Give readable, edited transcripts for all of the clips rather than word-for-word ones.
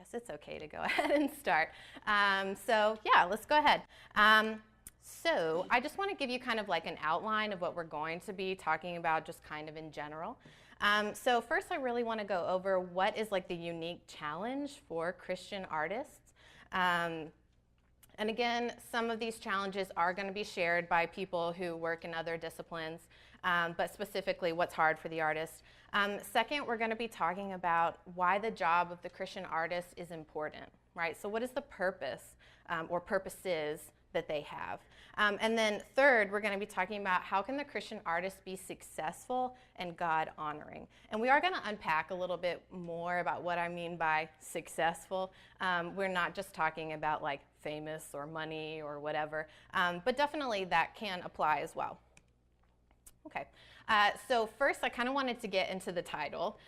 guess it's okay to go ahead and start. Let's go ahead. So I just want to give you kind of like an outline of what we're going to be talking about just kind of in general. So first I really want to go over what is like the unique challenge for Christian artists. And again, some of these challenges are going to be shared by people who work in other disciplines, but specifically what's hard for the artist. Second, we're going to be talking about why the job of the Christian artist is important, right? So what is the purpose or purposes that they have? And then third, we're going to be talking about how can the Christian artist be successful and God-honoring. And we are going to unpack a little bit more about what I mean by successful. We're not just talking about like famous or money or whatever, but definitely that can apply as well. Okay, so first I kind of wanted to get into the title.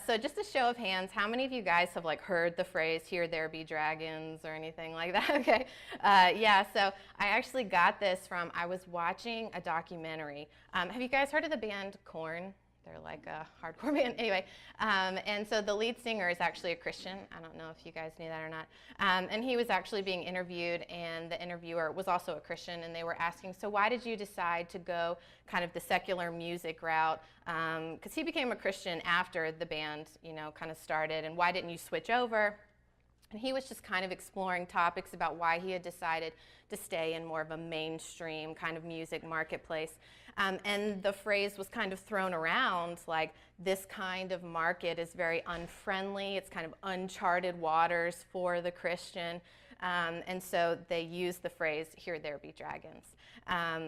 So just a show of hands, how many of you guys have like heard the phrase, "Here there be dragons," or anything like that? Okay, so I actually got this from, I was watching a documentary. Have you guys heard of the band Korn? They're like a hardcore band. Anyway, and so the lead singer is actually a Christian. I don't know if you guys knew that or not. And he was actually being interviewed, and the interviewer was also a Christian, and they were asking, so why did you decide to go kind of the secular music route? Because he became a Christian after the band, kind of started, and why didn't you switch over? And he was just kind of exploring topics about why he had decided to stay in more of a mainstream kind of music marketplace. And the phrase was kind of thrown around like, this kind of market is very unfriendly. It's kind of uncharted waters for the Christian. And so they used the phrase, "Here there be dragons,"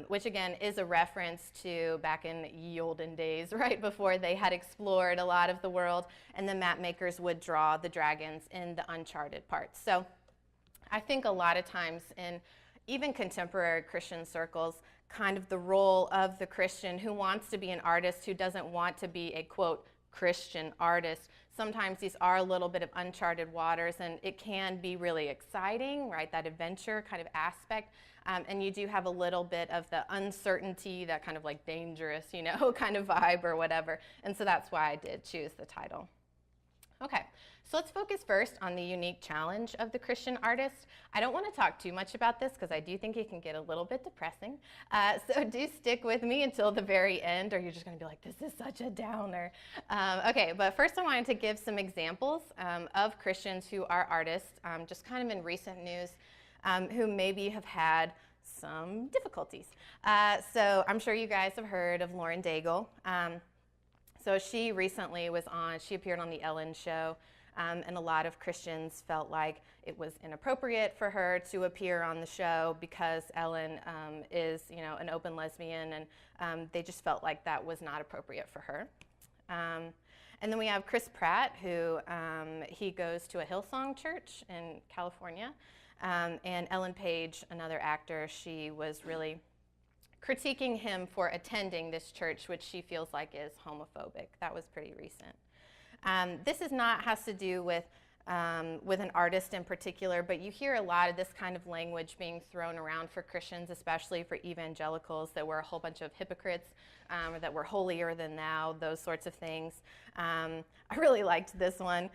which again is a reference to back in ye olden days, right before they had explored a lot of the world, and the map makers would draw the dragons in the uncharted parts. So I think a lot of times in even contemporary Christian circles, kind of the role of the Christian who wants to be an artist, who doesn't want to be a, quote, Christian artist. Sometimes these are a little bit of uncharted waters, and it can be really exciting, right, that adventure kind of aspect. And you do have a little bit of the uncertainty, that kind of like dangerous, kind of vibe or whatever. And so that's why I did choose the title. Okay, so let's focus first on the unique challenge of the Christian artist. I don't want to talk too much about this because I do think it can get a little bit depressing. So do stick with me until the very end, or you're just going to be like, this is such a downer. Okay, but first I wanted to give some examples of Christians who are artists, just kind of in recent news, who maybe have had some difficulties. So I'm sure you guys have heard of Lauren Daigle. So she recently she appeared on the Ellen show, and a lot of Christians felt like it was inappropriate for her to appear on the show because Ellen is, an open lesbian, and they just felt like that was not appropriate for her. And then we have Chris Pratt, who he goes to a Hillsong church in California, and Ellen Page, another actor, she was really critiquing him for attending this church, which she feels like is homophobic. That was pretty recent. This has to do with an artist in particular, but you hear a lot of this kind of language being thrown around for Christians, especially for evangelicals, that we're a whole bunch of hypocrites, or that we're holier than thou, those sorts of things. I really liked this one,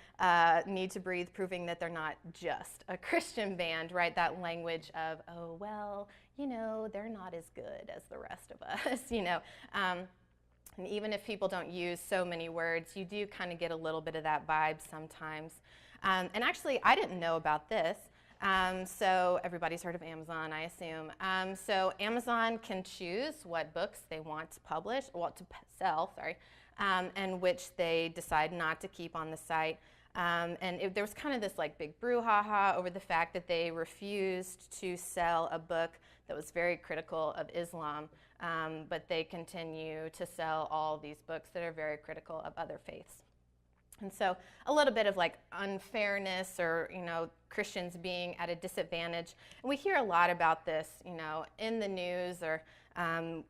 Need to Breathe, proving that they're not just a Christian band, right? That language of, oh, well, they're not as good as the rest of us, And even if people don't use so many words, you do kind of get a little bit of that vibe sometimes. And actually, I didn't know about this. So everybody's heard of Amazon, I assume. So Amazon can choose what books they want to sell, and which they decide not to keep on the site. There was kind of this like big brouhaha over the fact that they refused to sell a book that was very critical of Islam, but they continue to sell all these books that are very critical of other faiths. And so a little bit of like unfairness, or, Christians being at a disadvantage. And we hear a lot about this, in the news, or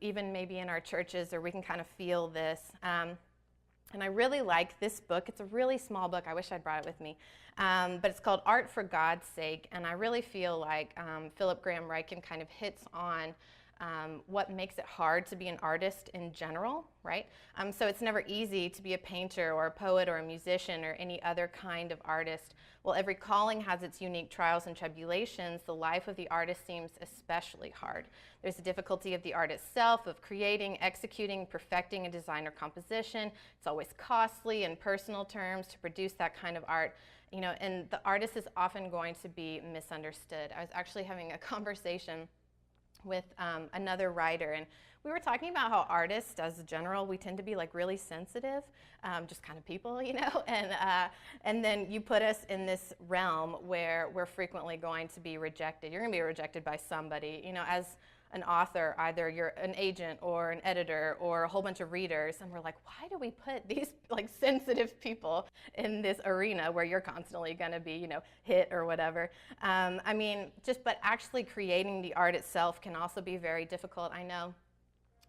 even maybe in our churches, or we can kind of feel this. And I really like this book. It's a really small book. I wish I'd brought it with me. But it's called Art for God's Sake. And I really feel like Philip Graham Ryken kind of hits on what makes it hard to be an artist in general, right? So it's never easy to be a painter or a poet or a musician or any other kind of artist. While every calling has its unique trials and tribulations, the life of the artist seems especially hard. There's the difficulty of the art itself, of creating, executing, perfecting a design or composition. It's always costly in personal terms to produce that kind of art. You know, and the artist is often going to be misunderstood. I was actually having a conversation with another writer, and we were talking about how artists, as a general, we tend to be like really sensitive, just kind of people, you know, and then you put us in this realm where we're frequently going to be rejected. You're going to be rejected by somebody, you know, as an author, either you're an agent or an editor or a whole bunch of readers, and we're like, why do we put these like sensitive people in this arena where you're constantly going to be, you know, hit or whatever? I mean, but actually creating the art itself can also be very difficult. I know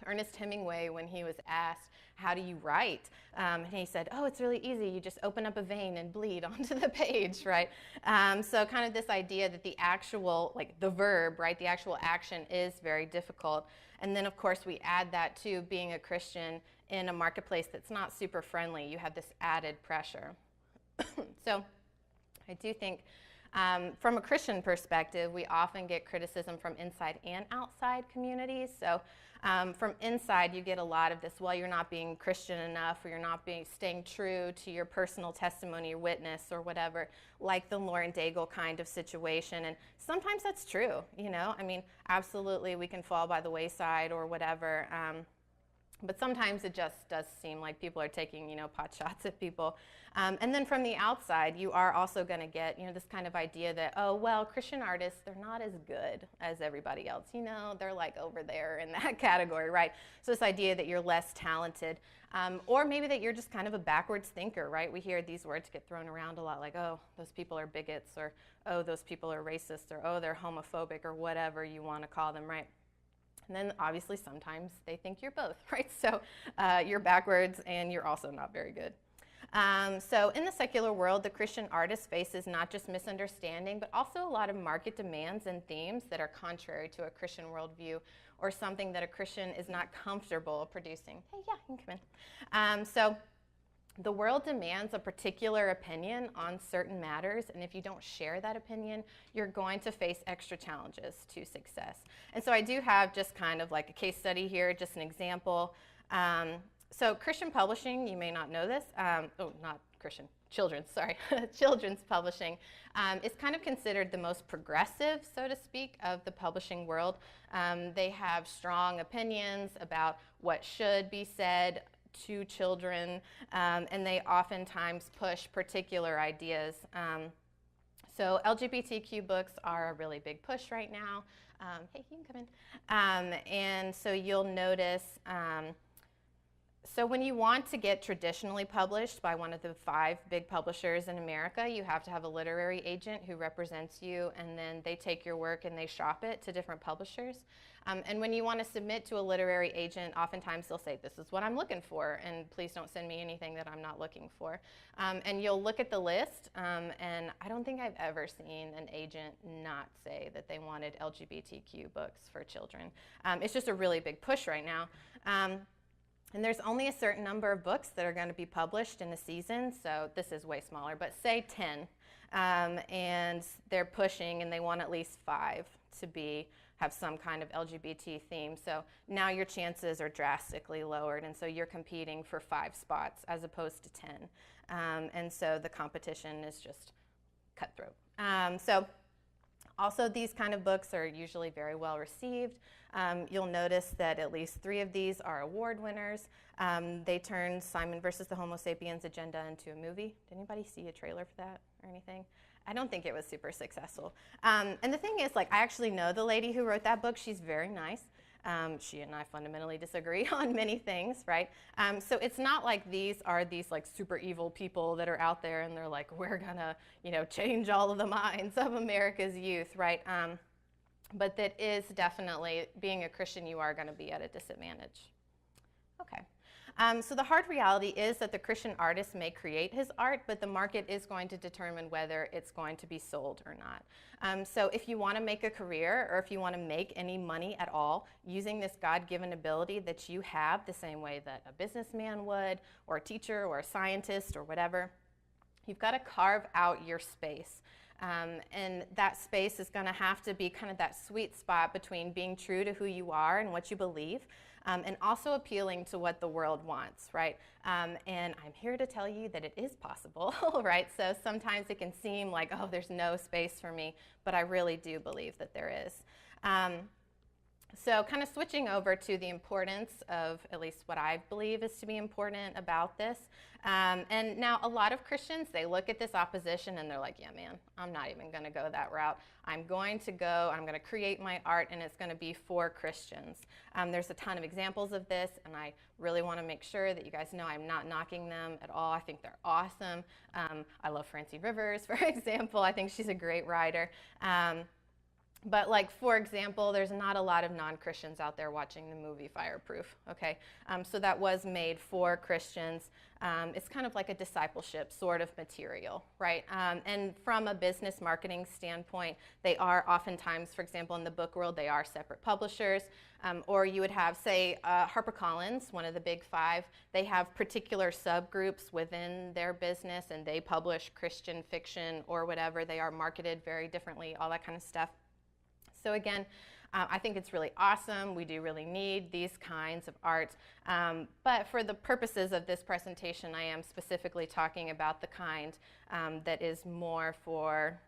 Ernest Hemingway, when he was asked, how do you write? And he said, oh, it's really easy. You just open up a vein and bleed onto the page, right? So kind of this idea that the actual, like the verb, right, the actual action is very difficult. And then, of course, we add that to being a Christian in a marketplace that's not super friendly. You have this added pressure. So I do think from a Christian perspective, we often get criticism from inside and outside communities. So from inside, you get a lot of this, well, you're not being Christian enough, or you're not staying true to your personal testimony or witness or whatever, like the Lauren Daigle kind of situation. And sometimes that's true, you know. I mean, absolutely, we can fall by the wayside or whatever. But sometimes it just does seem like people are taking, you know, pot shots at people. And then from the outside, you are also going to get, you know, this kind of idea that, oh, well, Christian artists, they're not as good as everybody else. You know, they're like over there in that category, right? So this idea that you're less talented, or maybe that you're just kind of a backwards thinker, right? We hear these words get thrown around a lot, like, oh, those people are bigots, or, oh, those people are racist, or, oh, they're homophobic, or whatever you want to call them, right? And then obviously sometimes they think you're both, right? So you're backwards and you're also not very good. So in the secular world, the Christian artist faces not just misunderstanding, but also a lot of market demands and themes that are contrary to a Christian worldview, or something that a Christian is not comfortable producing. Hey, yeah, you can come in. So the world demands a particular opinion on certain matters, and if you don't share that opinion, you're going to face extra challenges to success. And so I do have just kind of like a case study here, just an example. So Christian publishing, you may not know this, not Christian, children's, sorry, children's publishing is kind of considered the most progressive, so to speak, of the publishing world. They have strong opinions about what should be said to children, and they oftentimes push particular ideas. So LGBTQ books are a really big push right now. Hey, you can come in. And so you'll notice, so when you want to get traditionally published by one of the 5 big publishers in America, you have to have a literary agent who represents you, and then they take your work and they shop it to different publishers. And when you want to submit to a literary agent, oftentimes they'll say, this is what I'm looking for, and please don't send me anything that I'm not looking for. And you'll look at the list, and I don't think I've ever seen an agent not say that they wanted LGBTQ books for children. It's just a really big push right now. And there's only a certain number of books that are going to be published in a season, so this is way smaller, but say 10. And they're pushing, and they want at least 5 to have some kind of LGBT theme. So now your chances are drastically lowered, and so you're competing for 5 spots as opposed to 10. And so the competition is just cutthroat. So also, these kind of books are usually very well received. You'll notice that at least 3 of these are award winners. They turned Simon versus the Homo sapiens agenda into a movie. Did anybody see a trailer for that or anything? I don't think it was super successful. And the thing is, like, I actually know the lady who wrote that book. She's very nice. She and I fundamentally disagree on many things, right? So it's not like these are these like super evil people that are out there and they're like, we're gonna, you know, change all of the minds of America's youth, right? But that is definitely, being a Christian, you are gonna be at a disadvantage. Okay. So the hard reality is that the Christian artist may create his art, but the market is going to determine whether it's going to be sold or not. So if you want to make a career, or if you want to make any money at all using this God-given ability that you have, the same way that a businessman would, or a teacher, or a scientist, or whatever, you've got to carve out your space. And that space is going to have to be kind of that sweet spot between being true to who you are and what you believe, and also appealing to what the world wants, right? And I'm here to tell you that it is possible, right? So sometimes it can seem like, oh, there's no space for me, but I really do believe that there is. So kind of switching over to the importance of at least what I believe is to be important about this. And now a lot of Christians, they look at this opposition and they're like, yeah, man, I'm not even going to go that route. I'm going to create my art, and it's going to be for Christians. There's a ton of examples of this, and I really want to make sure that you guys know I'm not knocking them at all. I think they're awesome. I love Francie Rivers, for example. I think she's a great writer. But like, for example, there's not a lot of non-Christians out there watching the movie Fireproof, okay? So that was made for Christians. It's kind of like a discipleship sort of material, right? And from a business marketing standpoint, they are oftentimes, for example, in the book world, they are separate publishers. Or you would have, say, HarperCollins, one of the big five. They have particular subgroups within their business, and they publish Christian fiction or whatever. They are marketed very differently, all that kind of stuff. So again, I think it's really awesome. We do really need these kinds of art. But for the purposes of this presentation, I am specifically talking about the kind that is more for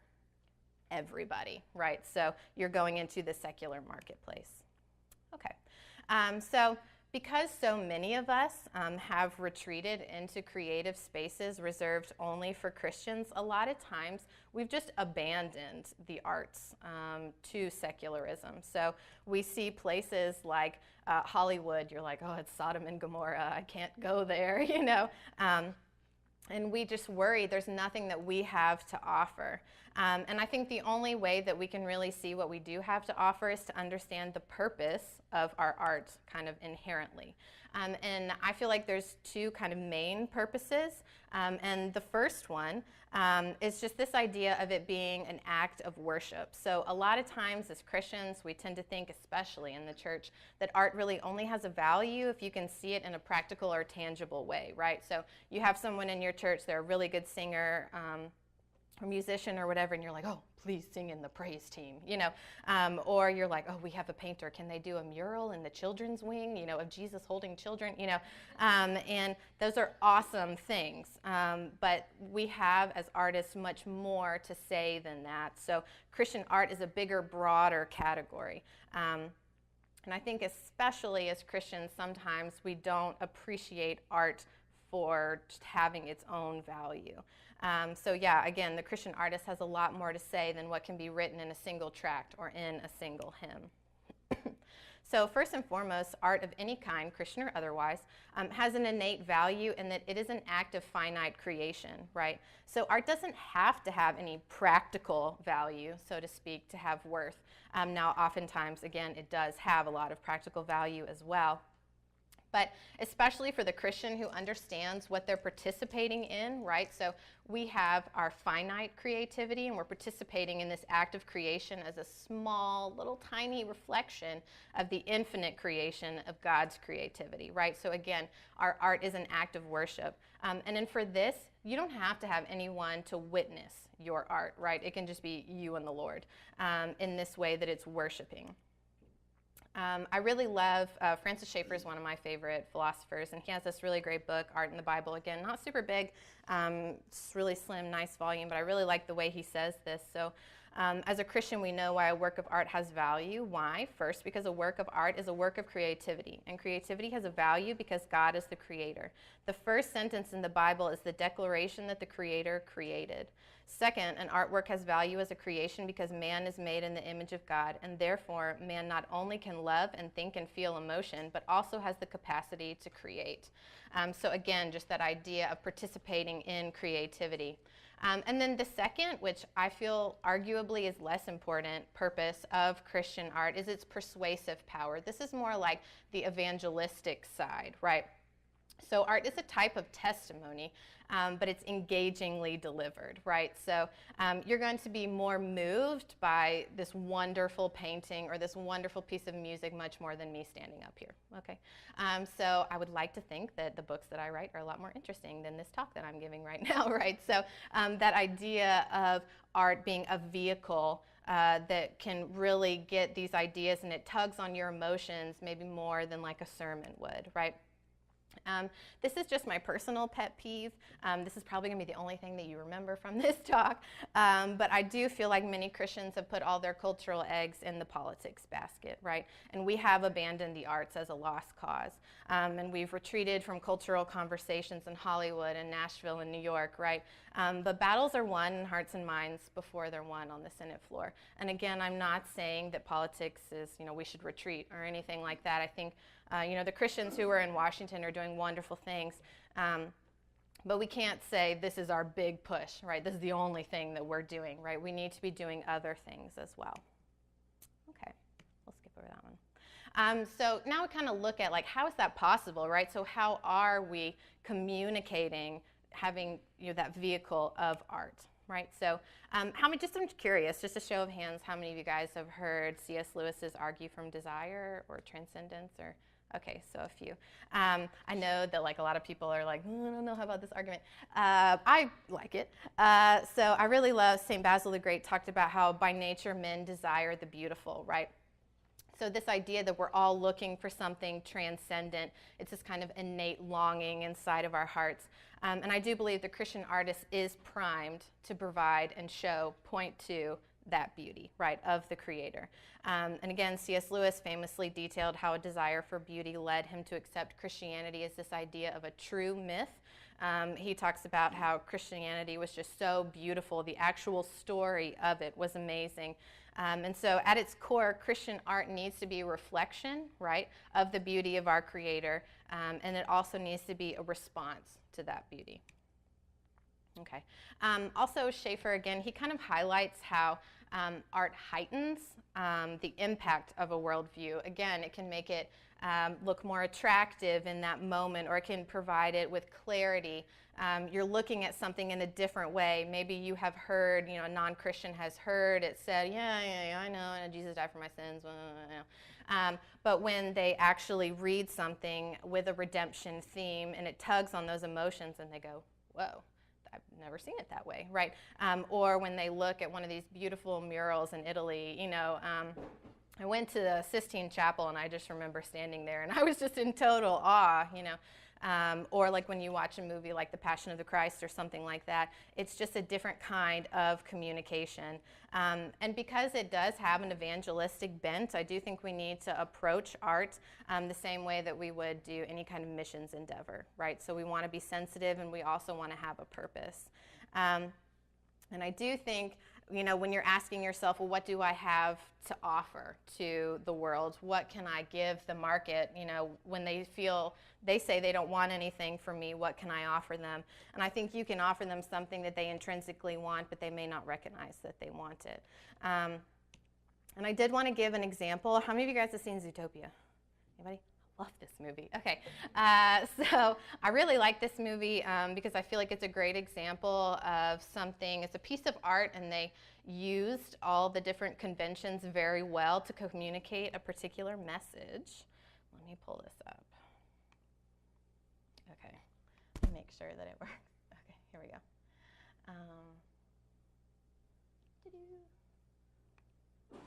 everybody, right? So you're going into the secular marketplace. Okay. So because so many of us have retreated into creative spaces reserved only for Christians, a lot of times we've just abandoned the arts to secularism. So we see places like Hollywood, you're like, oh, it's Sodom and Gomorrah, I can't go there, you know. And we just worry there's nothing that we have to offer. And I think the only way that we can really see what we do have to offer is to understand the purpose of our art kind of inherently. And I feel like there's two kind of main purposes. And the first one is just this idea of it being an act of worship. So a lot of times as Christians, we tend to think, especially in the church, that art really only has a value if you can see it in a practical or tangible way, right? So you have someone in your church, they're a really good singer, or musician or whatever, and you're like, oh, please sing in the praise team, you know. Or you're like, oh, we have a painter, can they do a mural in the children's wing, you know, of Jesus holding children, you know. And those are awesome things. But we have, as artists, much more to say than that. So Christian art is a bigger, broader category. And I think especially as Christians, sometimes we don't appreciate art for just having its own value. So yeah, again, the Christian artist has a lot more to say than what can be written in a single tract or in a single hymn. So first and foremost, art of any kind, Christian or otherwise, has an innate value in that it is an act of finite creation, right? So art doesn't have to have any practical value, so to speak, to have worth. Now, oftentimes, again, it does have a lot of practical value as well. But especially for the Christian who understands what they're participating in, right? So we have our finite creativity, and we're participating in this act of creation as a small, little tiny reflection of the infinite creation of God's creativity, right? So again, our art is an act of worship. And then for this, you don't have to have anyone to witness your art, right? It can just be you and the Lord in this way that it's worshiping. I really love, Francis Schaeffer is one of my favorite philosophers, and he has this really great book, Art in the Bible. Again, not super big, just really slim, nice volume, but I really like the way he says this. So as a Christian, we know why a work of art has value. Why? First, because a work of art is a work of creativity, and creativity has a value because God is the creator. The first sentence in the Bible is the declaration that the creator created. Second, an artwork has value as a creation because man is made in the image of God, and therefore man not only can love and think and feel emotion, but also has the capacity to create. So again, just that idea of participating in creativity. And then the second, which I feel arguably is less important purpose of Christian art, is its persuasive power. This is more like the evangelistic side, right? So art is a type of testimony, but it's engagingly delivered, right? So you're going to be more moved by this wonderful painting or this wonderful piece of music much more than me standing up here, okay? So I would like to think that the books that I write are a lot more interesting than this talk that I'm giving right now, right? So that idea of art being a vehicle that can really get these ideas and it tugs on your emotions maybe more than like a sermon would, right? This is just my personal pet peeve. This is probably going to be the only thing that you remember from this talk. But I do feel like many Christians have put all their cultural eggs in the politics basket, right? And we have abandoned the arts as a lost cause. And we've retreated from cultural conversations in Hollywood and Nashville and New York, right? But battles are won in hearts and minds before they're won on the Senate floor. And again, I'm not saying that politics is, we should retreat or anything like that. I think the Christians who are in Washington are doing wonderful things, but we can't say this is our big push, right? This is the only thing that we're doing, right? We need to be doing other things as well. Okay, we'll skip over that one. So now we kind of look at how is that possible, right? So how are we communicating, having that vehicle of art? Right, so I'm curious, just a show of hands, how many of you guys have heard C.S. Lewis's Argue from Desire or Transcendence or? Okay, so a few. I know that a lot of people are like, I don't know how about this argument. I like it. So I really love St. Basil the Great talked about how by nature men desire the beautiful, right? So this idea that we're all looking for something transcendent, it's this kind of innate longing inside of our hearts. And I do believe the Christian artist is primed to provide and show, point to that beauty, right, of the Creator. And again, C.S. Lewis famously detailed how a desire for beauty led him to accept Christianity as this idea of a true myth. He talks about how Christianity was just so beautiful. The actual story of it was amazing. And so at its core, Christian art needs to be a reflection, right, of the beauty of our Creator. And it also needs to be a response to that beauty. Okay. Also, Schaeffer, again, he kind of highlights how art heightens the impact of a worldview. Again, it can make it look more attractive in that moment, or it can provide it with clarity. You're looking at something in a different way. Maybe you have heard, a non-Christian has heard it said, yeah, I know, Jesus died for my sins. But when they actually read something with a redemption theme and it tugs on those emotions and they go, whoa. I've never seen it that way, right? Or when they look at one of these beautiful murals in Italy, I went to the Sistine Chapel and I just remember standing there and I was just in total awe, or like when you watch a movie like The Passion of the Christ or something like that, it's just a different kind of communication. And because it does have an evangelistic bent, I do think we need to approach art the same way that we would do any kind of missions endeavor, right? So we want to be sensitive and we also want to have a purpose. And I do think, when you're asking yourself, well, what do I have to offer to the world? What can I give the market? When they say they don't want anything from me, what can I offer them? And I think you can offer them something that they intrinsically want, but they may not recognize that they want it. And I did want to give an example. How many of you guys have seen Zootopia? Anybody? Love this movie. Okay, so I really like this movie because I feel like it's a great example of something. It's a piece of art, and they used all the different conventions very well to communicate a particular message. Let me pull this up. Okay, let me make sure that it works. Okay, here we go.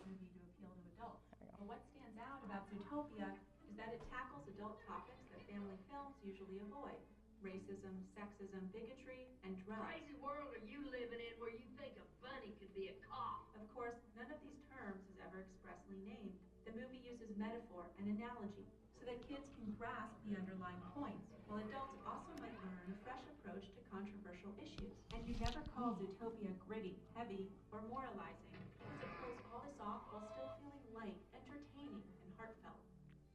Movie to appeal to adults. But what stands out about Zootopia is that it tackles adult topics that family films usually avoid: racism, sexism, bigotry, and drugs. Crazy world are you living in where you think a bunny could be a cop? Of course, none of these terms is ever expressly named. The movie uses metaphor and analogy so that kids can grasp the underlying points, while adults also might learn a fresh approach to controversial issues. And you never call Zootopia gritty, heavy, or moralizing, because it pulls all this off while still feeling light, entertaining, and heartfelt.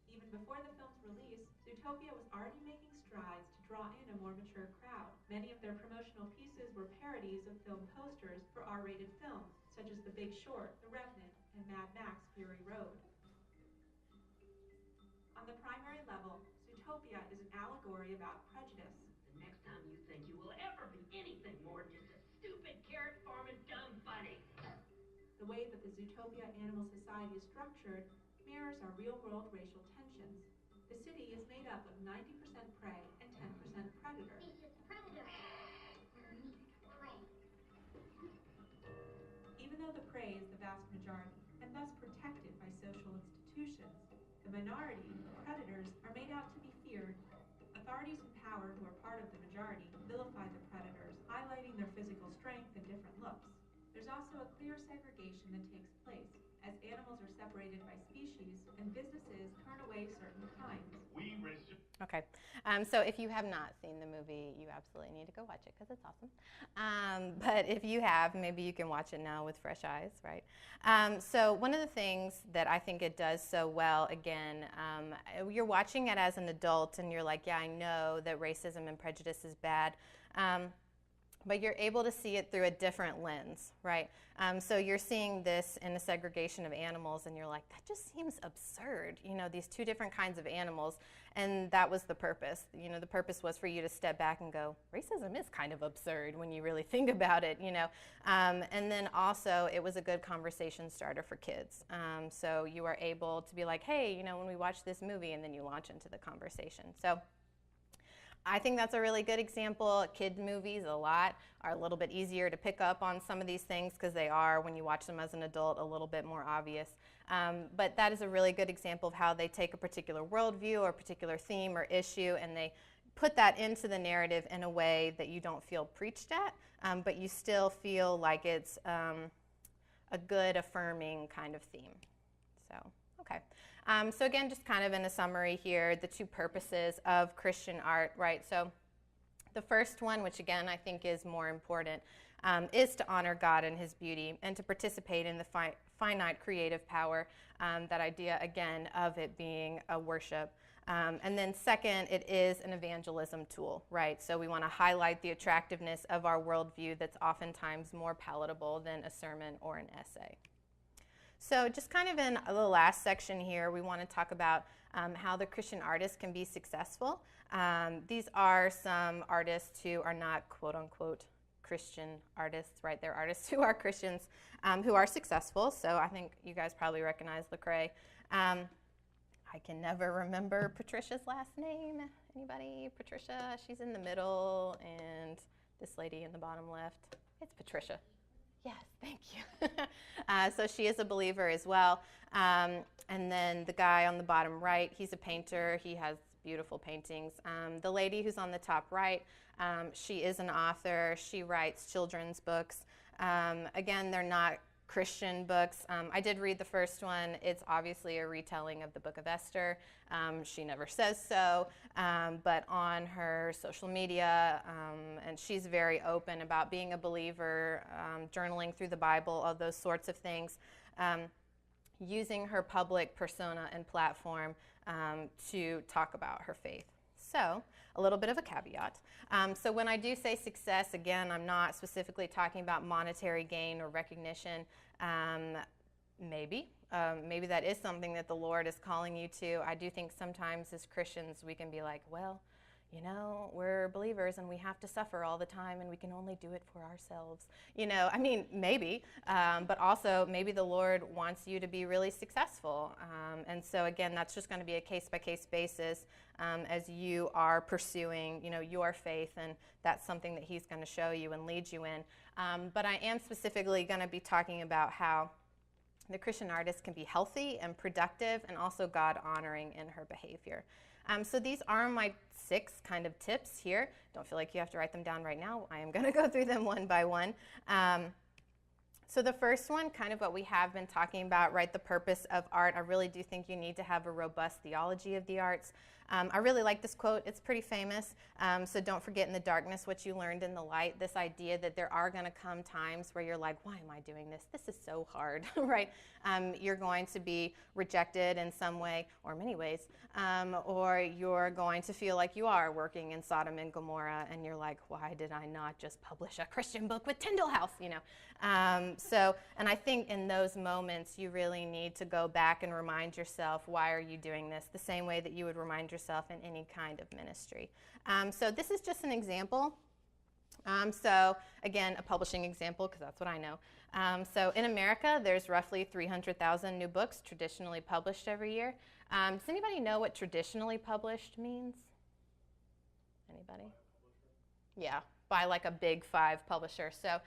Even before the film's release, Zootopia was already making strides to draw in a more mature crowd. Many of their promotional pieces were parodies of film posters for R-rated films, such as The Big Short, The Revenant, and Mad Max: Fury Road. On the primary level, Zootopia is an allegory about prejudice. The next time you think you will ever be anything more than just a stupid carrot farming dumb bunny. The way that the Zootopia animal society is structured mirrors our real-world racial tensions. The city is made up of 90% prey and 10% predator. He's just a predator. We're meat prey. Even though the prey is the vast majority and thus protected by social institutions, the minority, the predators, are made out to be feared. Authorities in power who are part of the majority vilify the predators, highlighting their physical strength and different looks. There's also a clear segregation that takes place, as animals are separated by species and businesses turn away certain kinds. Okay, so if you have not seen the movie, you absolutely need to go watch it because it's awesome. But if you have, maybe you can watch it now with fresh eyes, right? So one of the things that I think it does so well, again, you're watching it as an adult and you're like, yeah, I know that racism and prejudice is bad. But you're able to see it through a different lens, right? So you're seeing this in a segregation of animals, and you're like, that just seems absurd, you know, these two different kinds of animals. And that was the purpose. You know, the purpose was for you to step back and go, racism is kind of absurd when you really think about it, you know. And then also, it was a good conversation starter for kids. So you are able to be like, hey, you know, when we watch this movie, and then you launch into the conversation. So I think that's a really good example. Kid movies are a little bit easier to pick up on some of these things because they are, when you watch them as an adult, a little bit more obvious. But that is a really good example of how they take a particular worldview or a particular theme or issue and they put that into the narrative in a way that you don't feel preached at, but you still feel like it's a good, affirming kind of theme. So, okay. So again, just kind of in a summary here, the two purposes of Christian art, right? So the first one, which again I think is more important, is to honor God and His beauty and to participate in the finite creative power, that idea again of it being a worship. And then second, it is an evangelism tool, right? So we want to highlight the attractiveness of our worldview that's oftentimes more palatable than a sermon or an essay. So just kind of in the last section here, we want to talk about how the Christian artist can be successful. These are some artists who are not quote-unquote Christian artists, right? They're artists who are Christians who are successful. So I think you guys probably recognize Lecrae. I can never remember Patricia's last name. Anybody? Patricia? She's in the middle, and this lady in the bottom left. It's Patricia. Yes, thank you. So she is a believer as well. And then the guy on the bottom right, he's a painter. He has beautiful paintings. The lady who's on the top right, she is an author. She writes children's books. Again, they're not Christian books. I did read the first one. It's obviously a retelling of the Book of Esther. She never says so, but on her social media, and she's very open about being a believer, journaling through the Bible, all those sorts of things, using her public persona and platform to talk about her faith. So, a little bit of a caveat. So when I do say success, again, I'm not specifically talking about monetary gain or recognition. Maybe that is something that the Lord is calling you to. I do think sometimes as Christians we can be like, well, you know, we're believers and we have to suffer all the time and we can only do it for ourselves. You know, I mean, maybe, but also maybe the Lord wants you to be really successful. And so again, that's just going to be a case-by-case basis as you are pursuing, you know, your faith, and that's something that He's going to show you and lead you in. But I am specifically going to be talking about how the Christian artist can be healthy and productive and also God-honoring in her behavior. So these are my 6 kind of tips here. Don't feel like you have to write them down right now. I am going to go through them one by one. So the first one, kind of what we have been talking about, right, the purpose of art. I really do think you need to have a robust theology of the arts. I really like this quote. It's pretty famous. So don't forget in the darkness what you learned in the light. This idea that there are going to come times where you're like, why am I doing this? This is so hard, right? You're going to be rejected in some way or many ways, or you're going to feel like you are working in Sodom and Gomorrah, and you're like, why did I not just publish a Christian book with Tyndale House, you know? And I think in those moments, you really need to go back and remind yourself, why are you doing this? The same way that you would remind yourself yourself in any kind of ministry. So this is just an example. So again, a publishing example, because that's what I know. So in America, there's roughly 300,000 new books traditionally published every year. Does anybody know what traditionally published means? Anybody? Yeah, by like a big 5 publisher. So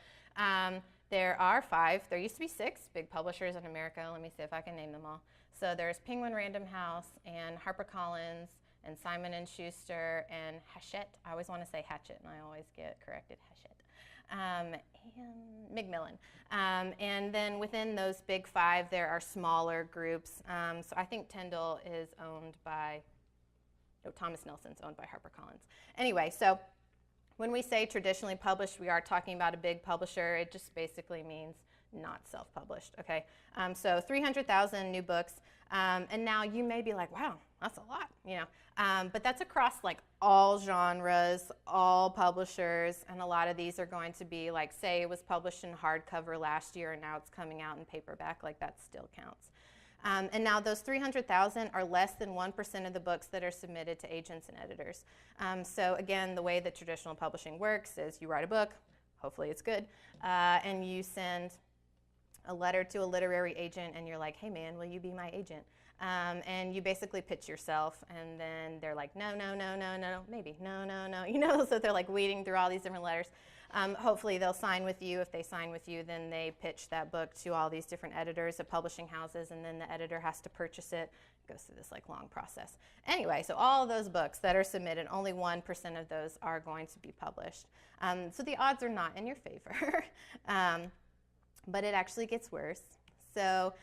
there are 5. There used to be 6 big publishers in America. Let me see if I can name them all. So there's Penguin Random House and HarperCollins and Simon & Schuster and Hachette. I always want to say Hatchet, and I always get corrected, Hachette. And Macmillan. And then within those big 5, there are smaller groups. So I think Tyndall is owned by, Thomas Nelson's owned by HarperCollins. Anyway, so when we say traditionally published, we are talking about a big publisher. It just basically means not self-published, okay? So 300,000 new books. And now you may be like, wow, that's a lot, but that's across like all genres, all publishers, and a lot of these are going to be like, say it was published in hardcover last year and now it's coming out in paperback, like that still counts. And now those 300,000 are less than 1% of the books that are submitted to agents and editors. So again, the way that traditional publishing works is you write a book, hopefully it's good, and you send a letter to a literary agent and you're like, hey man, will you be my agent? And you basically pitch yourself, and then they're like, no, maybe, no, so they're like weeding through all these different letters. Hopefully they'll sign with you. If they sign with you, then they pitch that book to all these different editors at publishing houses, and then the editor has to purchase it. It goes through this like long process. Anyway, so all of those books that are submitted, only 1% of those are going to be published. So the odds are not in your favor, but it actually gets worse. So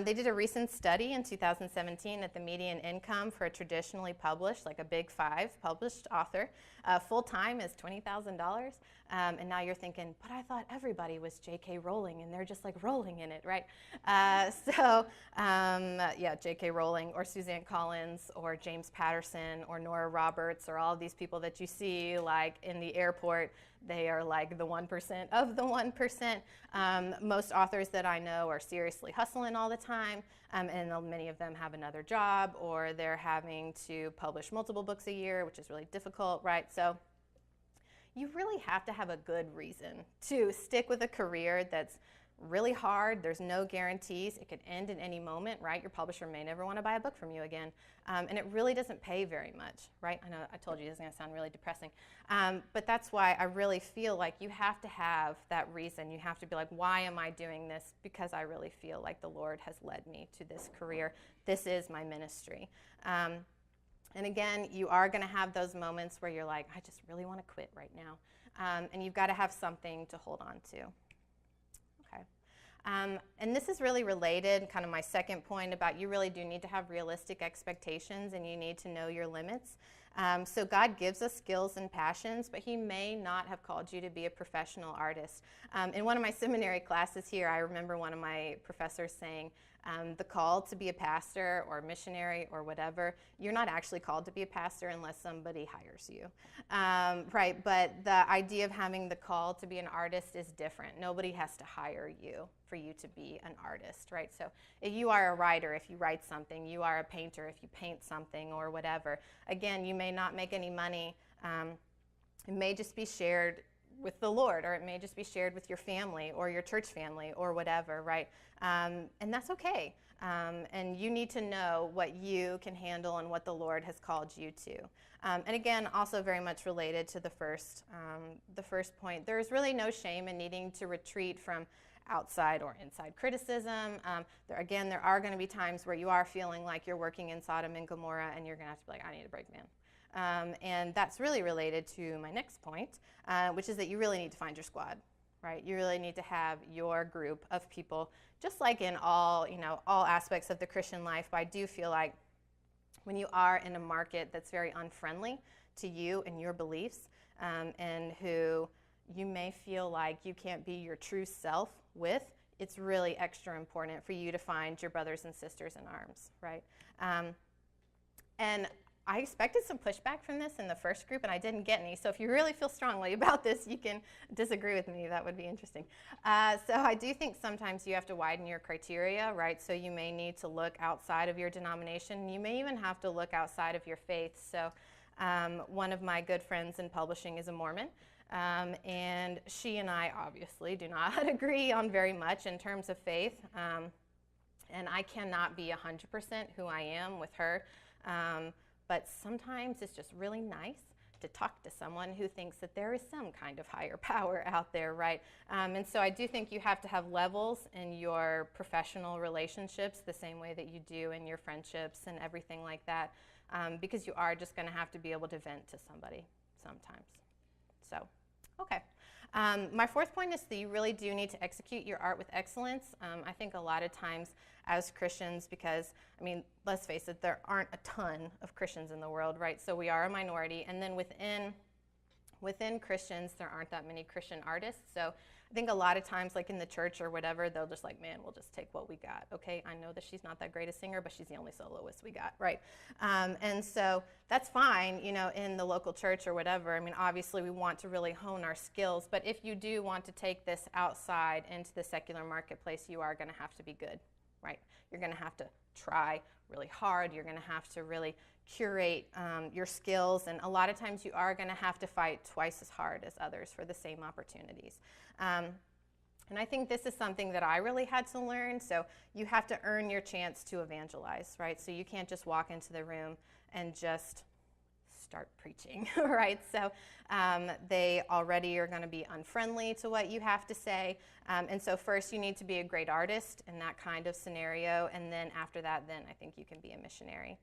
they did a recent study in 2017 that the median income for a traditionally published, like a big 5 published author, full-time is $20,000. And now you're thinking, but I thought everybody was J.K. Rowling and they're just like rolling in it, right? Yeah, J.K. Rowling or Suzanne Collins or James Patterson or Nora Roberts or all of these people that you see like in the airport. They are like the 1% of the 1%. Most authors that I know are seriously hustling all the time, and many of them have another job, or they're having to publish multiple books a year, which is really difficult, right? So you really have to have a good reason to stick with a career that's really hard. There's no guarantees. It could end at any moment, right? Your publisher may never want to buy a book from you again. And it really doesn't pay very much, right? I know I told you this is going to sound really depressing. But that's why I really feel like you have to have that reason. You have to be like, why am I doing this? Because I really feel like the Lord has led me to this career. This is my ministry. And again, you are going to have those moments where you're like, I just really want to quit right now. And you've got to have something to hold on to. And this is really related, kind of my second point about you really do need to have realistic expectations and you need to know your limits. So God gives us skills and passions, but he may not have called you to be a professional artist. In one of my seminary classes here, I remember one of my professors saying, the call to be a pastor or missionary or whatever, you're not actually called to be a pastor unless somebody hires you, right? But the idea of having the call to be an artist is different. Nobody has to hire you for you to be an artist, right? So if you are a writer, if you write something, you are a painter, if you paint something or whatever, again, you may not make any money. It may just be shared with the Lord, or it may just be shared with your family or your church family or whatever, right? And that's okay. And you need to know what you can handle and what the Lord has called you to. And again, also very much related to the first point, there's really no shame in needing to retreat from outside or inside criticism. There are going to be times where you are feeling like you're working in Sodom and Gomorrah and you're going to have to be like, I need a break, man. And that's really related to my next point, which is that you really need to find your squad, right? You really need to have your group of people, just like in all aspects of the Christian life. But I do feel like when you are in a market that's very unfriendly to you and your beliefs, and who you may feel like you can't be your true self with, it's really extra important for you to find your brothers and sisters in arms, right? And I expected some pushback from this in the first group, and I didn't get any. So if you really feel strongly about this, you can disagree with me. That would be interesting. So I do think sometimes you have to widen your criteria, right? So you may need to look outside of your denomination. You may even have to look outside of your faith. So one of my good friends in publishing is a Mormon. And she and I obviously do not agree on very much in terms of faith. And I cannot be 100% who I am with her. But sometimes it's just really nice to talk to someone who thinks that there is some kind of higher power out there, right? And so I do think you have to have levels in your professional relationships the same way that you do in your friendships and everything like that, because you are just going to have to be able to vent to somebody sometimes. So, okay. My fourth point is that you really do need to execute your art with excellence. I think a lot of times as Christians, because, I mean, let's face it, there aren't a ton of Christians in the world, right? So we are a minority. And then within Christians, there aren't that many Christian artists. So I think a lot of times, like in the church or whatever, they'll just like, man, we'll just take what we got. Okay, I know that she's not that great a singer, but she's the only soloist we got, right? And so that's fine, you know, in the local church or whatever. I mean, obviously we want to really hone our skills, but if you do want to take this outside into the secular marketplace, you are going to have to be good, right? You're going to have to try really hard. You're going to have to really curate your skills, and a lot of times you are going to have to fight twice as hard as others for the same opportunities. And I think this is something that I really had to learn. So you have to earn your chance to evangelize, right? So you can't just walk into the room and just start preaching, right? So they already are going to be unfriendly to what you have to say. And so first you need to be a great artist in that kind of scenario. And then after that, then I think you can be a missionary.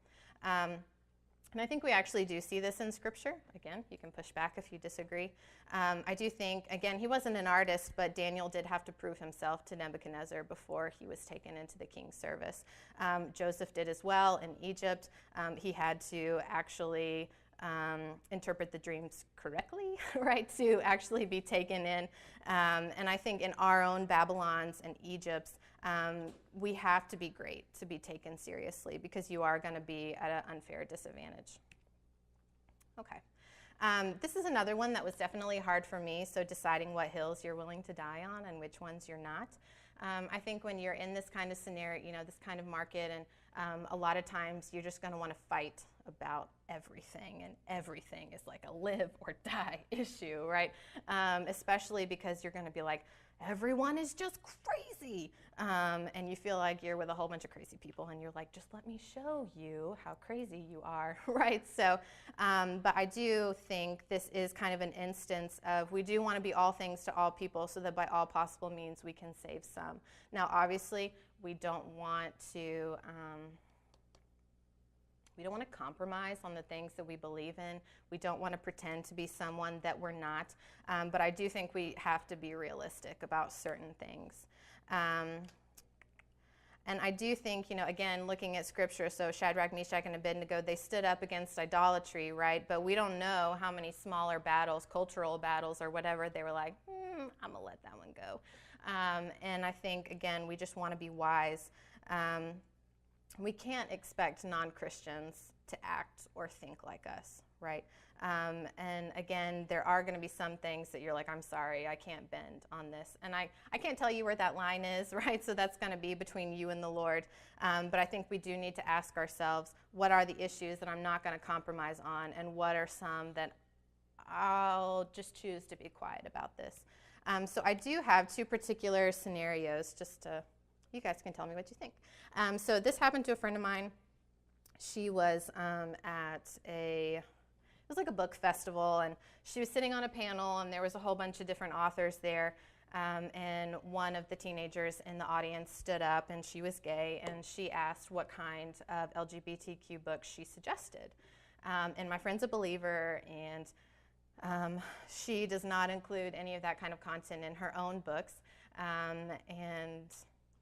And I think we actually do see this in Scripture. Again, you can push back if you disagree. I do think, again, he wasn't an artist, but Daniel did have to prove himself to Nebuchadnezzar before he was taken into the king's service. Joseph did as well in Egypt. He had to actually interpret the dreams correctly, right, to actually be taken in. And I think in our own Babylons and Egypts, we have to be great to be taken seriously, because you are going to be at an unfair disadvantage. Okay. This is another one that was definitely hard for me, so deciding what hills you're willing to die on and which ones you're not. I think when you're in this kind of scenario, you know, this kind of market, and a lot of times you're just going to want to fight about everything, and everything is like a live or die issue, right? Especially because you're going to be like, everyone is just crazy. And you feel like you're with a whole bunch of crazy people, and you're like, just let me show you how crazy you are, right? So, but I do think this is kind of an instance of, we do want to be all things to all people, so that by all possible means we can save some. Now, obviously, we don't want to compromise on the things that we believe in. We don't want to pretend to be someone that we're not. But I do think we have to be realistic about certain things. And I do think, you know, again, looking at Scripture, so Shadrach, Meshach, and Abednego, they stood up against idolatry, right? But we don't know how many smaller battles, cultural battles or whatever, they were like, I'm going to let that one go. And I think, again, we just want to be wise. We can't expect non-Christians to act or think like us, right? And again, there are going to be some things that you're like, I'm sorry, I can't bend on this. And I can't tell you where that line is, right? So that's going to be between you and the Lord. But I think we do need to ask ourselves, what are the issues that I'm not going to compromise on? And what are some that I'll just choose to be quiet about this? So I do have two particular scenarios, just to, you guys can tell me what you think. So this happened to a friend of mine. She was it was like a book festival, and she was sitting on a panel, and there was a whole bunch of different authors there. And one of the teenagers in the audience stood up, and she was gay, and she asked what kind of LGBTQ books she suggested. And my friend's a believer, and she does not include any of that kind of content in her own books. And,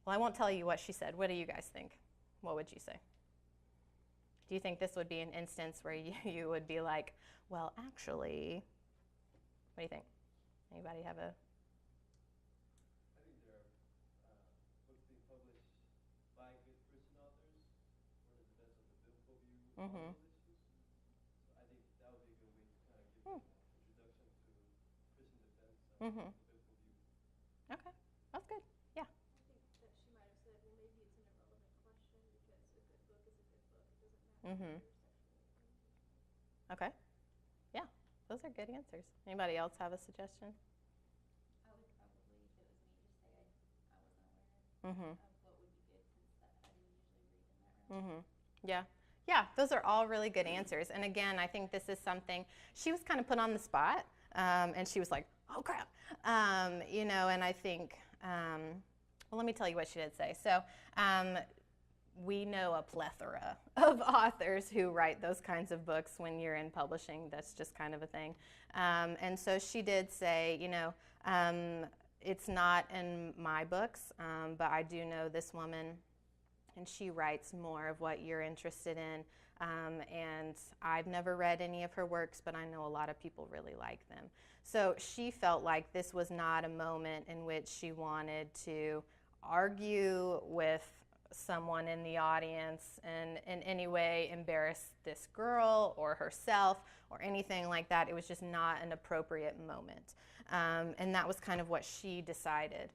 well, I won't tell you what she said. What do you guys think? What would you say? Do you think this would be an instance where you would be like, well, actually, what do you think? Anybody have a... I think there are books being published by good Christian authors. What is the best of the biblical view of all those issues? Mm-hmm. Okay, that's good. Yeah. I think that she might have said, well, maybe it's an irrelevant question because a good book is a good book. It doesn't matter Mm-hmm. if you're sexually. Okay. Yeah, those are good answers. Anybody else have a suggestion? I would probably, if it was me, just say I wasn't aware Mm-hmm. of what would be good since I didn't usually read in that realm. Mm-hmm. Yeah. Yeah, those are all really good answers. And again, I think this is something, she was kind of put on the spot, and she was like, oh, crap. And I think, well, let me tell you what she did say. So we know a plethora of authors who write those kinds of books when you're in publishing. That's just kind of a thing. And so she did say, it's not in my books, but I do know this woman, and she writes more of what you're interested in. And I've never read any of her works, but I know a lot of people really like them. So she felt like this was not a moment in which she wanted to argue with someone in the audience and in any way embarrass this girl or herself or anything like that. It was just not an appropriate moment. And that was kind of what she decided.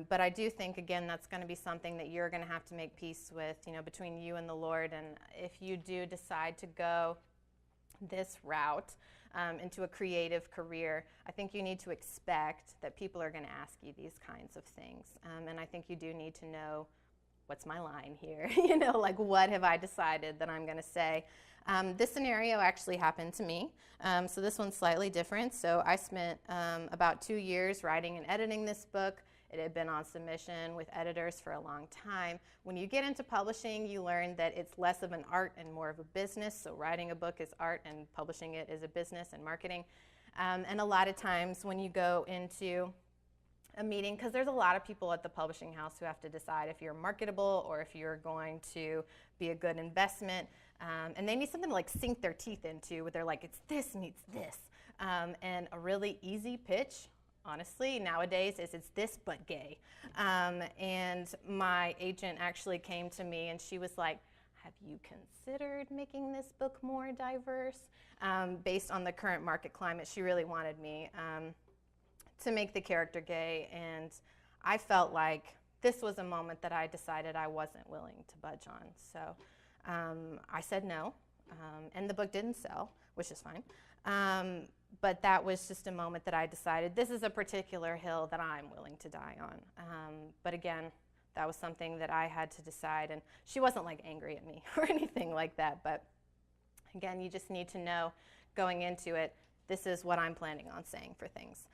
But I do think, again, that's going to be something that you're going to have to make peace with, between you and the Lord. And if you do decide to go this route into a creative career, I think you need to expect that people are going to ask you these kinds of things. And I think you do need to know, what's my line here? Like, what have I decided that I'm going to say? This scenario actually happened to me. So this one's slightly different. So I spent about 2 years writing and editing this book. It had been on submission with editors for a long time. When you get into publishing, you learn that it's less of an art and more of a business. So writing a book is art and publishing it is a business and marketing. And a lot of times when you go into a meeting, because there's a lot of people at the publishing house who have to decide if you're marketable or if you're going to be a good investment. And they need something to like sink their teeth into, where they're like, it's this meets this. And a really easy pitch, honestly, nowadays is it's this but gay. And my agent actually came to me and she was like, have you considered making this book more diverse? Based on the current market climate, she really wanted me to make the character gay. And I felt like this was a moment that I decided I wasn't willing to budge on. So I said no, and the book didn't sell, which is fine. But that was just a moment that I decided this is a particular hill that I'm willing to die on. But again, that was something that I had to decide, and she wasn't like angry at me or anything like that. But again, you just need to know going into it, this is what I'm planning on saying for things.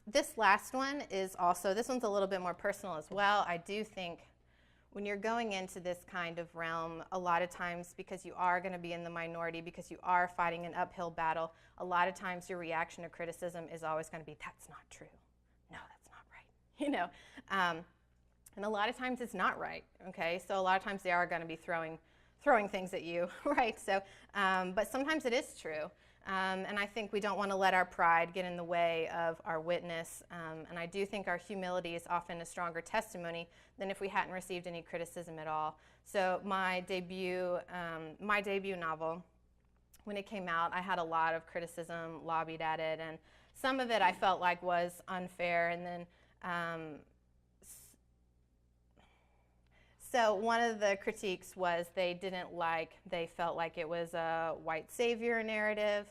This last one is also, this one's a little bit more personal as well. I do think when you're going into this kind of realm, a lot of times, because you are going to be in the minority, because you are fighting an uphill battle, a lot of times your reaction to criticism is always going to be, that's not true. No, that's not right. And a lot of times it's not right, okay? So a lot of times they are going to be throwing things at you, right? So, but sometimes it is true. And I think we don't want to let our pride get in the way of our witness. And I do think our humility is often a stronger testimony than if we hadn't received any criticism at all. So my debut novel, when it came out, I had a lot of criticism lobbied at it. And some of it I felt like was unfair. And then, so one of the critiques was they felt like it was a white savior narrative.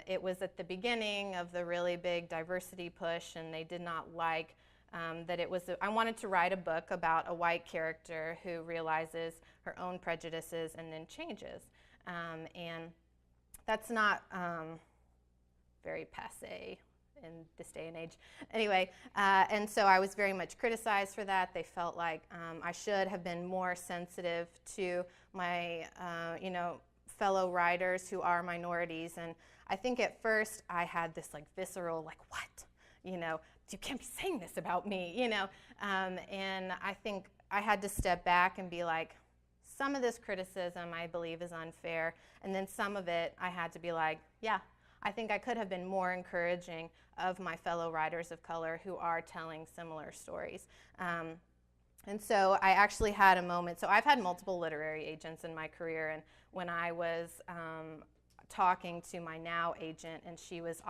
It was at the beginning of the really big diversity push, and they did not like that it was, I wanted to write a book about a white character who realizes her own prejudices and then changes. And that's not very passé in this day and age. Anyway, and so I was very much criticized for that. They felt like I should have been more sensitive to my, fellow writers who are minorities. And I think at first I had this like visceral, like, what? You can't be saying this about me, and I think I had to step back and be like, some of this criticism I believe is unfair. And then some of it I had to be like, yeah, I think I could have been more encouraging of my fellow writers of color who are telling similar stories. And so I actually had a moment. So I've had multiple literary agents in my career, and when I was talking to my now agent, and she was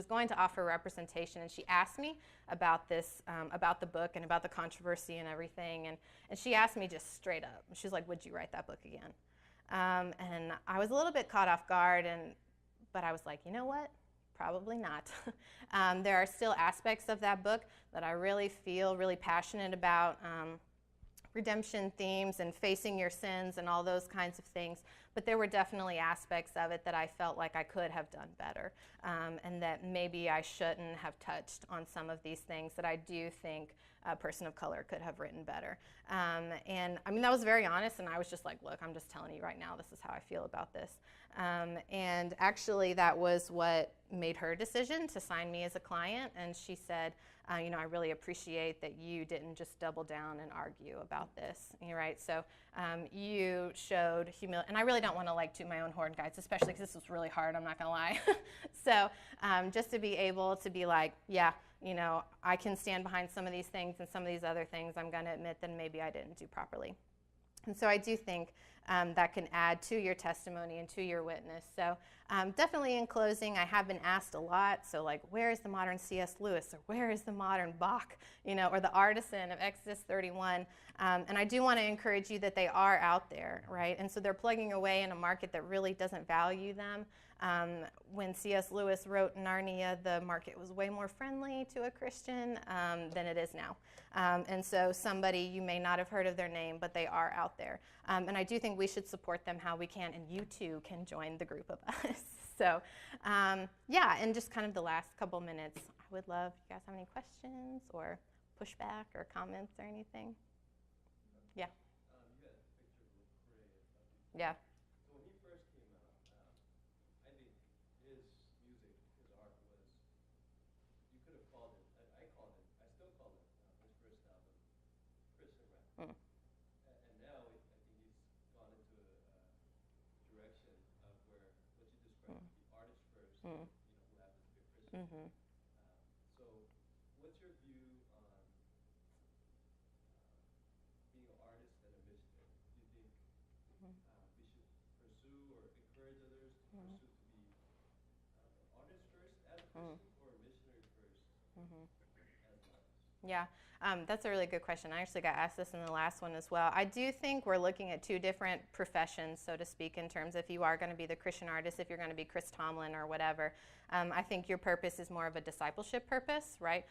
going to offer representation, and she asked me about this, about the book and about the controversy and everything, and she asked me just straight up. She was like, "Would you write that book again?" And I was a little bit caught off guard, but I was like, you know what? Probably not. There are still aspects of that book that I really feel really passionate about. Redemption themes and facing your sins and all those kinds of things. But there were definitely aspects of it that I felt like I could have done better, and that maybe I shouldn't have touched on some of these things that I do think a person of color could have written better. And I mean, that was very honest, and I was just like, look, I'm just telling you right now, this is how I feel about this. And actually, that was what made her decision to sign me as a client, and she said, I really appreciate that you didn't just double down and argue about this, right? So you showed humility, and I really don't want to toot my own horn, guys, especially because this was really hard, I'm not going to lie. So just to be able to be like, yeah, I can stand behind some of these things, and some of these other things I'm going to admit that maybe I didn't do properly. And so I do think that can add to your testimony and to your witness. So definitely in closing, I have been asked a lot, so where is the modern C.S. Lewis, or where is the modern Bach, or the artisan of Exodus 31? And I do want to encourage you that they are out there, right? And so they're plugging away in a market that really doesn't value them. When C.S. Lewis wrote Narnia, the market was way more friendly to a Christian than it is now. And so somebody, you may not have heard of their name, but they are out there. And I do think we should support them how we can, and you too can join the group of us. So yeah, and just kind of the last couple minutes, I would love, if you guys have any questions or pushback or comments or anything? Yeah. You had a picture with Cray. Yeah. So when he first came out, I think his music, his art was, you could have called it, I called it, I still call it, his first album, Christian rap. Mm. And now I think he's gone into a direction of where, what you described, the artist first, who happens to be a Christian. Mm-hmm. So what's your view on being an artist and a missionary? Do you think we should pursue or encourage others to pursue to be an artist first as a Christian, or a missionary first as an artist? Yeah, that's a really good question. I actually got asked this in the last one as well. I do think we're looking at two different professions, so to speak, in terms of if you are going to be the Christian artist, if you're going to be Chris Tomlin or whatever. I think your purpose is more of a discipleship purpose, right?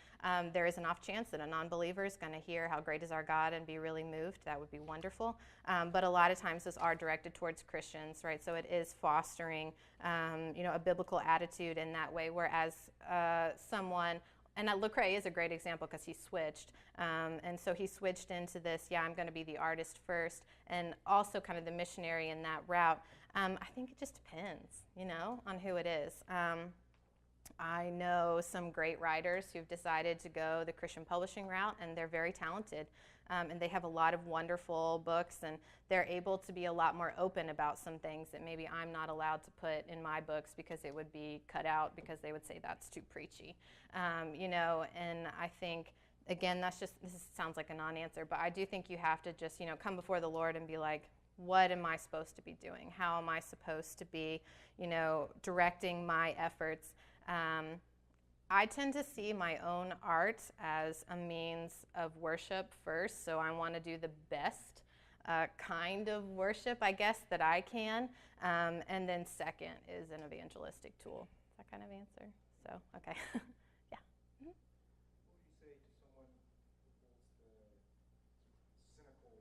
There is an off chance that a non-believer is going to hear how great is our God and be really moved. That would be wonderful. But a lot of times those are directed towards Christians, right? So it is fostering, a biblical attitude in that way, whereas someone... And Lecrae is a great example because he switched. And so he switched into this, I'm going to be the artist first, and also kind of the missionary in that route. I think it just depends, on who it is. I know some great writers who've decided to go the Christian publishing route, and they're very talented. And they have a lot of wonderful books, and they're able to be a lot more open about some things that maybe I'm not allowed to put in my books because it would be cut out because they would say that's too preachy. And I think, again, this sounds like a non-answer, but I do think you have to just, come before the Lord and be like, what am I supposed to be doing? How am I supposed to be, directing my efforts? I tend to see my own art as a means of worship first, so I want to do the best kind of worship, I guess, that I can. And then second is an evangelistic tool. Is that kind of answer? So, okay. Yeah. Mm-hmm. What would you say to someone who holds the cynical,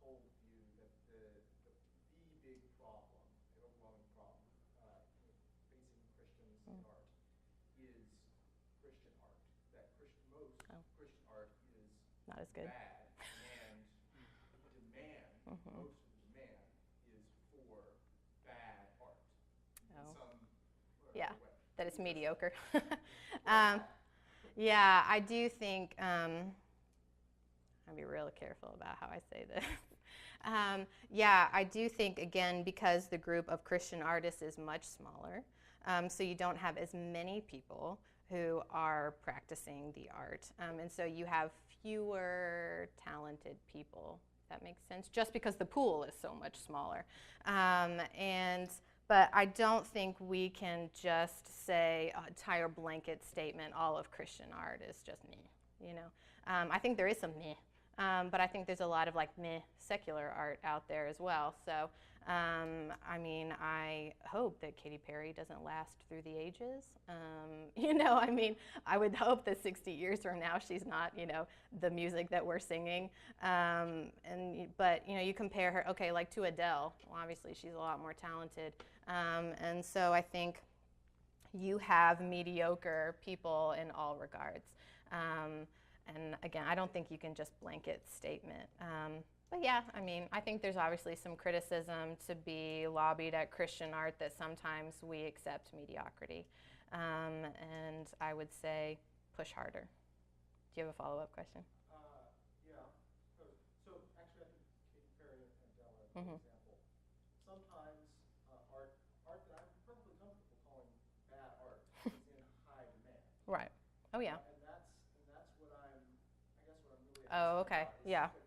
cold view that the big problem, the overwhelming problem facing Christians in art is Christian art? That Christian art is not as good. Bad, and the demand, most of the demand is for bad art in some way. That it's mediocre. Yeah, I do think, I'll be real careful about how I say this. I do think, again, because the group of Christian artists is much smaller, so you don't have as many people who are practicing the art. And so you have fewer talented people, if that makes sense, just because the pool is so much smaller. but I don't think we can just say an entire blanket statement, all of Christian art is just meh, you know. I think there is some meh, but I think there's a lot of like meh secular art out there as well. So, I mean, I hope that Katy Perry doesn't last through the ages. You know, I mean, I would hope that 60 years from now she's not, you know, the music that we're singing. But, you know, you compare her, okay, like to Adele. Well, obviously she's a lot more talented. And so I think you have mediocre people in all regards. And again, I don't think you can just blanket statement. But yeah, I mean, I think there's obviously some criticism to be lobbied at Christian art that sometimes we accept mediocrity. And I would say push harder. Do you have a follow-up question? Yeah. So actually, I think Katy Perry and Adele are a good example. Sometimes art that I'm perfectly comfortable calling bad art is in high demand. Right. Oh yeah. And that's what I'm, I guess what I'm really Oh, okay. about is Yeah. almost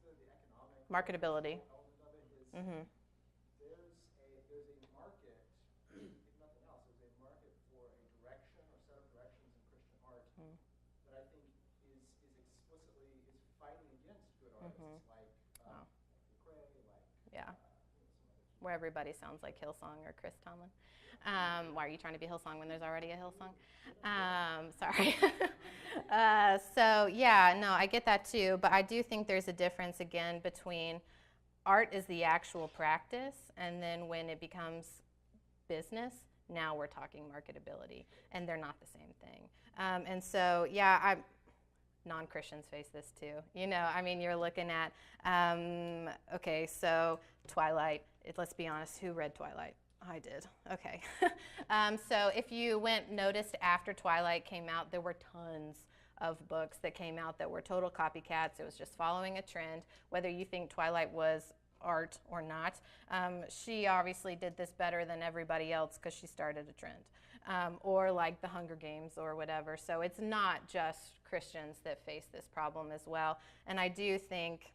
the economic Marketability. element of it is there's a market, if nothing else, there's a market for a direction or set of directions in Christian art that I think is explicitly is fighting against good artists like Lecrae, like Yeah. some others. Where everybody sounds like Hillsong or Chris Tomlin. Why are you trying to be Hillsong when there's already a Hillsong? Sorry. So yeah, no, I get that too, but I do think there's a difference again between art is the actual practice, and then when it becomes business, now we're talking marketability, and they're not the same thing. And so yeah, non-Christians face this too. You know, I mean, you're looking at, okay, so Twilight, let's be honest, who read Twilight? I did. Okay. So if you noticed after Twilight came out, there were tons of books that came out that were total copycats. It was just following a trend. Whether you think Twilight was art or not, she obviously did this better than everybody else because she started a trend. Or like the Hunger Games or whatever. So it's not just Christians that face this problem as well. And I do think,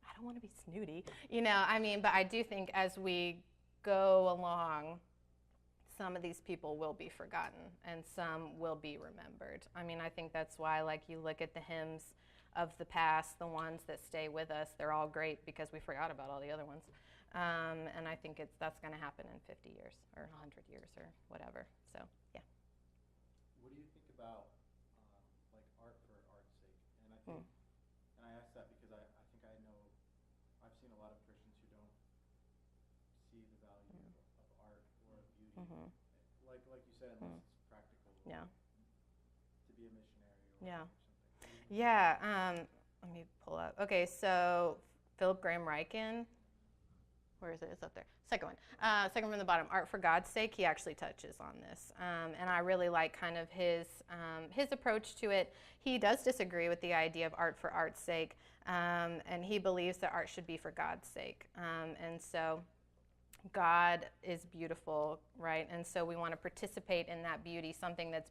I don't want to be snooty, you know, I mean, but I do think as we go along, some of these people will be forgotten and some will be remembered. I mean, I think that's why, like, you look at the hymns of the past, the ones that stay with us, they're all great because we forgot about all the other ones. And I think that's going to happen in 50 years or 100 years or whatever. So, yeah. What do you think about like art for art's sake? And I think, and I ask that because I think I know, I've seen a lot of Christians who don't see the value of art or of beauty, like you said, unless it's practical. Yeah. To be a missionary or Yeah. something. Yeah. Let me pull up. Okay, so Philip Graham Ryken. Where is it? It's up there. Second one. Second from the bottom. Art for God's Sake. He actually touches on this, and I really like kind of his approach to it. He does disagree with the idea of art for art's sake, and he believes that art should be for God's sake. And so, God is beautiful, right? And so we want to participate in that beauty. Something that's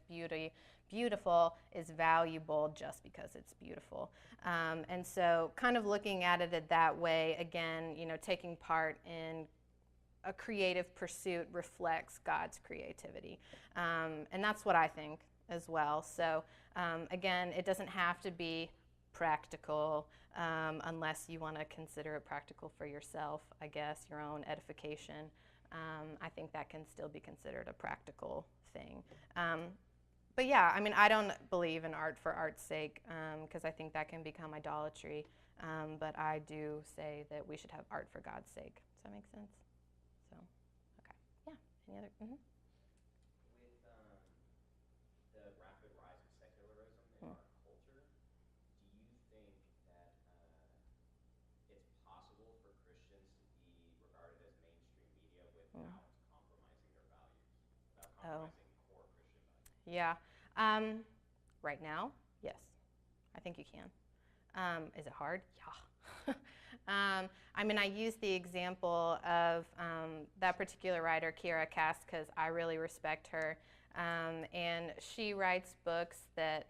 beautiful is valuable just because it's beautiful. And so kind of looking at it that way, again, you know, taking part in a creative pursuit reflects God's creativity. And that's what I think as well. So again, it doesn't have to be practical unless you want to consider it practical for yourself, I guess, your own edification. I think that can still be considered a practical thing. But yeah, I mean, I don't believe in art for art's sake because I think that can become idolatry. But I do say that we should have art for God's sake. Does that make sense? So, okay. Yeah. Any other? With the rapid rise of secularism in our culture, do you think that it's possible for Christians to be regarded as mainstream media without compromising their values, without compromising core Christian values? Yeah. Right now, yes. I think you can. Is it hard? Yeah. I mean, I use the example of that particular writer, Kiera Cass, because I really respect her. And she writes books that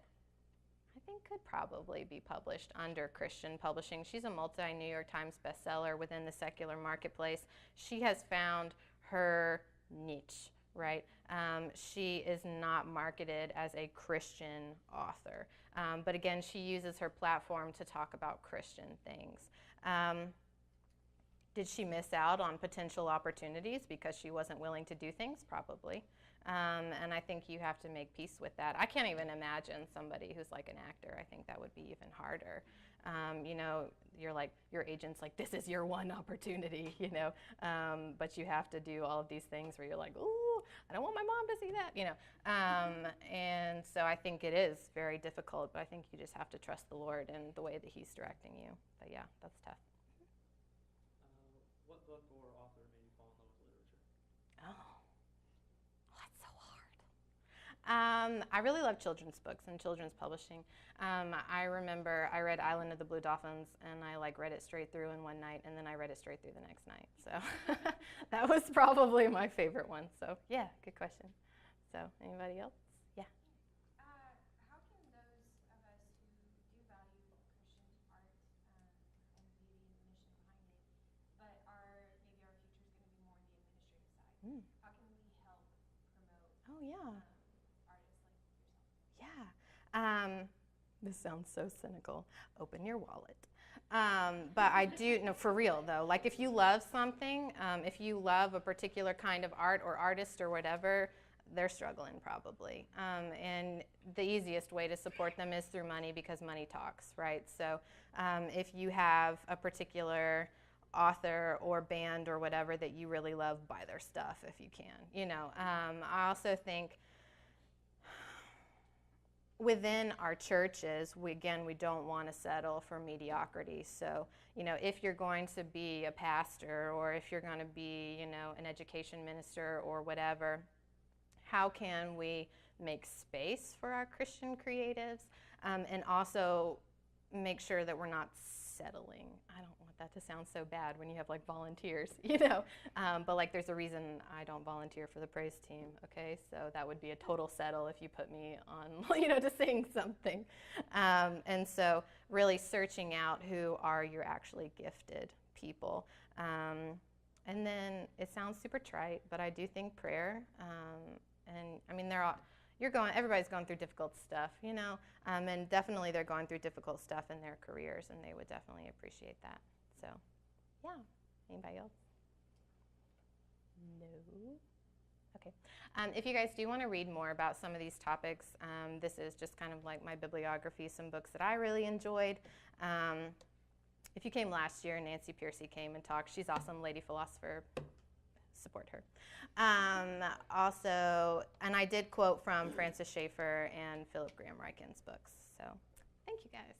I think could probably be published under Christian publishing. She's a multi-New York Times bestseller within the secular marketplace. She has found her niche, right? She is not marketed as a Christian author. But again, she uses her platform to talk about Christian things. Did she miss out on potential opportunities because she wasn't willing to do things? Probably. And I think you have to make peace with that. I can't even imagine somebody who's like an actor. I think that would be even harder. You know, you're like, your agent's like, this is your one opportunity, you know. But you have to do all of these things where you're like, ooh, I don't want my mom to see that, you know. And so I think it is very difficult, but I think you just have to trust the Lord and the way that He's directing you. But yeah, that's tough. What book or author made you fall in love with literature? Oh, that's so hard. I really love children's books and children's publishing. I remember I read Island of the Blue Dolphins, and I like read it straight through in one night, and then I read it straight through the next night. So that was probably my favorite one. So yeah, good question. So anybody else? Yeah. How can those of us who do value Christian art and the beauty and the mission behind it, but maybe our future is going to be more on the administrative side, how can we help promote Oh yeah. artists like yourself? Yeah. This sounds so cynical. Open your wallet. But I do, no, for real though, like if you love something, if you love a particular kind of art or artist or whatever, they're struggling probably. And the easiest way to support them is through money, because money talks, right? So if you have a particular author or band or whatever that you really love, buy their stuff if you can. You know, I also think within our churches, we don't want to settle for mediocrity. So, you know, if you're going to be a pastor, or if you're going to be, you know, an education minister or whatever, how can we make space for our Christian creatives, and also make sure that we're not settling? I don't want that to sound so bad when you have like volunteers, you know, but like there's a reason I don't volunteer for the praise team, okay? So that would be a total settle if you put me on, you know, to sing something. And so really searching out who are your actually gifted people. And then it sounds super trite, but I do think prayer, and I mean, everybody's going through difficult stuff, you know, and definitely they're going through difficult stuff in their careers, and they would definitely appreciate that. So, yeah. Anybody else? No? Okay. If you guys do want to read more about some of these topics, this is just kind of like my bibliography, some books that I really enjoyed. If you came last year, Nancy Piercy came and talked. She's awesome, lady philosopher. Support her. Also, and I did quote from Francis Schaeffer and Philip Graham Ryken's books. So, thank you guys.